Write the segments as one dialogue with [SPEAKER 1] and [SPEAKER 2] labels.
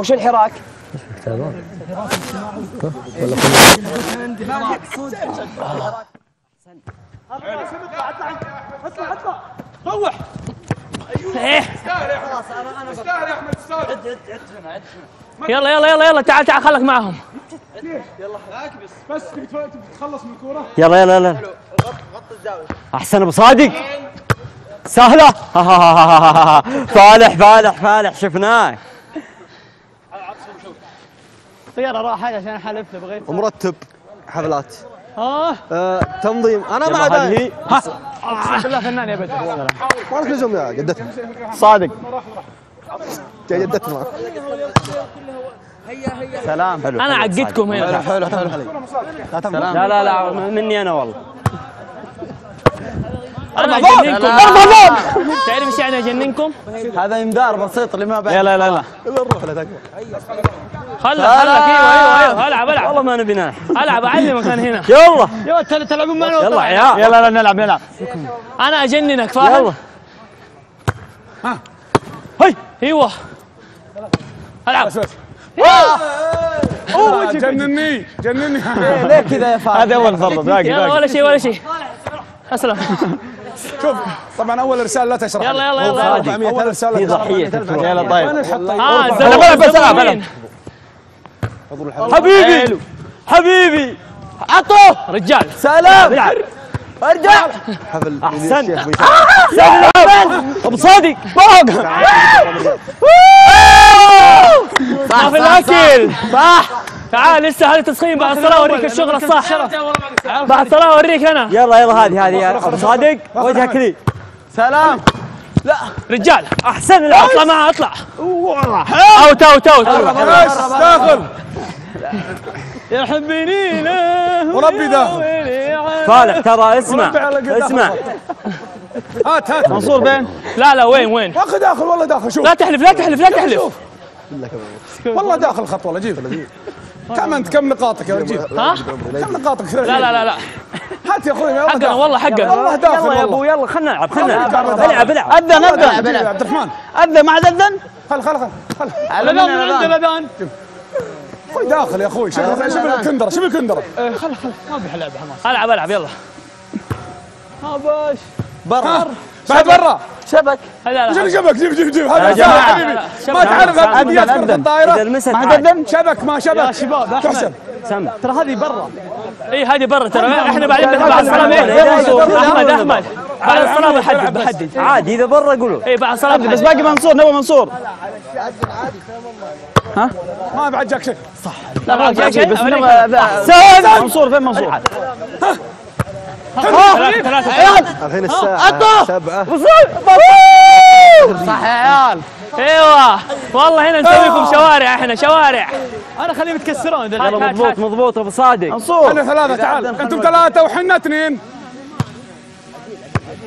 [SPEAKER 1] وش الحراك؟
[SPEAKER 2] روح.
[SPEAKER 3] يلا يلا يلا يلا تعال تعال خلك معهم.
[SPEAKER 2] يلا بس تخلص من الكورة.
[SPEAKER 4] يلا يلا يلا. احسن ابو صادق. سهله. فالح فالح فالح شفناك.
[SPEAKER 3] طيارة راح عشان احلف له بغيت
[SPEAKER 5] ومرتب حفلات.
[SPEAKER 4] تنظيم.
[SPEAKER 5] انا مع داعي.
[SPEAKER 3] اقسم بالله فنان يا بدر.
[SPEAKER 5] ما لك لزوم يا جدتنا.
[SPEAKER 4] صادق.
[SPEAKER 5] يا جدتنا.
[SPEAKER 4] سلام. حلو.
[SPEAKER 3] انا عقدتكم هنا.
[SPEAKER 4] حلو حلو حلو. لا لا لا مني انا والله.
[SPEAKER 3] انا اجننكم. تعرف ايش يعني اجننكم؟
[SPEAKER 4] هذا يمدار بسيط اللي ما بعد.
[SPEAKER 3] لا لا لا لا.
[SPEAKER 5] نروح لا
[SPEAKER 3] خلك ايوه العب العب.
[SPEAKER 4] والله ما نبي نلعب.
[SPEAKER 3] العب اعلمك انا هنا.
[SPEAKER 4] يلا
[SPEAKER 3] يلا تلعبون معنا.
[SPEAKER 4] يلا عيال.
[SPEAKER 3] يلا لا نلعب. انا اجننك فاهم؟
[SPEAKER 4] يلا.
[SPEAKER 3] هي ايوه العب.
[SPEAKER 2] جنني
[SPEAKER 4] ليه كذا يا فهد؟ هذا اول فرض. باقي
[SPEAKER 3] يلا ولا شيء. اسلم.
[SPEAKER 2] شوف طبعا اول رساله لا تشرح.
[SPEAKER 3] يلا يلا يلا.
[SPEAKER 2] اول رساله
[SPEAKER 4] في ضحيه. يلا طيب.
[SPEAKER 3] الزمن.
[SPEAKER 4] حبيبي حبيبي عطوه
[SPEAKER 3] رجال.
[SPEAKER 4] سلام. ارجع.
[SPEAKER 5] حفل
[SPEAKER 4] احسنت. ابو صادق فوق.
[SPEAKER 3] ما في الاكل. صح. تعال لسه هذا تسخين. بعد الصلاه اوريك الشغل الصح. بعد الصلاه اوريك انا.
[SPEAKER 4] يلا يلا هذه يا ابو صادق وجهك لي. سلام. لا
[SPEAKER 3] رجال
[SPEAKER 4] احسن.
[SPEAKER 3] اطلع معاه اطلع. اوت
[SPEAKER 2] داخل.
[SPEAKER 3] يحبني له
[SPEAKER 2] وربي داخل.
[SPEAKER 4] فالح ترى اسمع.
[SPEAKER 2] هات
[SPEAKER 3] منصور بين. لا وين
[SPEAKER 2] اخي داخل والله داخل. شوف
[SPEAKER 3] لا تحلف.
[SPEAKER 2] والله داخل خط والله. جيب كم نقاطك يا رجل؟
[SPEAKER 3] ها؟
[SPEAKER 2] كم نقاطك؟
[SPEAKER 3] لا
[SPEAKER 2] هات يا اخوي
[SPEAKER 3] حقنا والله حقنا.
[SPEAKER 2] والله داخل.
[SPEAKER 4] يلا يا ابو يلا خلنا نلعب. العب
[SPEAKER 3] اذن
[SPEAKER 2] يا عبد الرحمن.
[SPEAKER 3] اذن ما عاد اذن.
[SPEAKER 2] خل
[SPEAKER 3] الاذان
[SPEAKER 2] اخوي داخل يا اخوي. شوف الكندره.
[SPEAKER 3] خل ما بيحلعب حماس. العب يلا. باش
[SPEAKER 2] برا بعد برا.
[SPEAKER 3] شبك. لا
[SPEAKER 2] شبك. جيب هذا حبيبي. ما تعرف ابديات كرة الطائرة.
[SPEAKER 4] ما حد
[SPEAKER 2] شبك ما شبك
[SPEAKER 3] يا شباب.
[SPEAKER 2] تحسب.
[SPEAKER 3] ترى هذه برا. اي هذه برا ترى. احنا بعدين بعد الصلاة. احمد بعد الصلاة بحدد
[SPEAKER 4] عادي. اذا برا قولوا.
[SPEAKER 3] اي بعد الصلاة بس باقي منصور. نبغى منصور.
[SPEAKER 2] ها ما بعد جاك شيء.
[SPEAKER 3] صح. لا جاك شيء بس منصور. فين منصور؟
[SPEAKER 5] الحين الساعة 7.
[SPEAKER 3] صح يا عيال. ايوه والله هنا نسويكم شوارع. احنا شوارع. انا خليهم يتكسرون.
[SPEAKER 4] مضبوط ابو صادق.
[SPEAKER 3] منصور
[SPEAKER 2] احنا 3. تعال انتم 3 وحنا 2.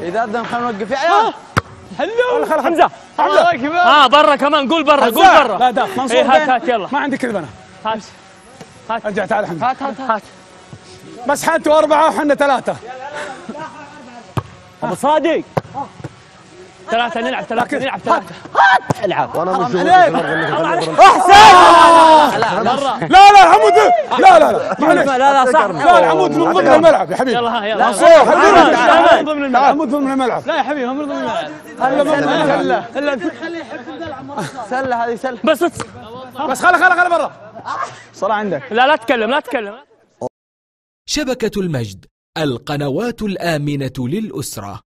[SPEAKER 4] اذا اذن خلينا نوقف يا عيال.
[SPEAKER 3] حلو.
[SPEAKER 4] حمزه.
[SPEAKER 3] برا كمان. قول برا.
[SPEAKER 2] لا داخل. منصور
[SPEAKER 3] هات يلا.
[SPEAKER 2] ما عندي كذب انا.
[SPEAKER 3] هات
[SPEAKER 2] ارجع. تعال حمزه.
[SPEAKER 3] هات
[SPEAKER 2] بس حنتوا 4 وحنا 3.
[SPEAKER 4] ابو صادق.
[SPEAKER 3] 3 نلعب 3.
[SPEAKER 4] العب.
[SPEAKER 5] وانا مش
[SPEAKER 4] احسن.
[SPEAKER 2] لا عمود. لا معليش.
[SPEAKER 4] لا صح.
[SPEAKER 2] لا العمود من ضمن الملعب يا حبيبي.
[SPEAKER 3] يلا
[SPEAKER 2] منصور العمود ضمن الملعب.
[SPEAKER 3] لا يا حبيبي هم ضمن الملعب.
[SPEAKER 4] الا خليه يحب يلعب سله. هذه سله
[SPEAKER 2] بس خله برا.
[SPEAKER 4] صلاة عندك.
[SPEAKER 3] لا تتكلم.
[SPEAKER 6] شبكة المجد، القنوات الآمنة للأسرة.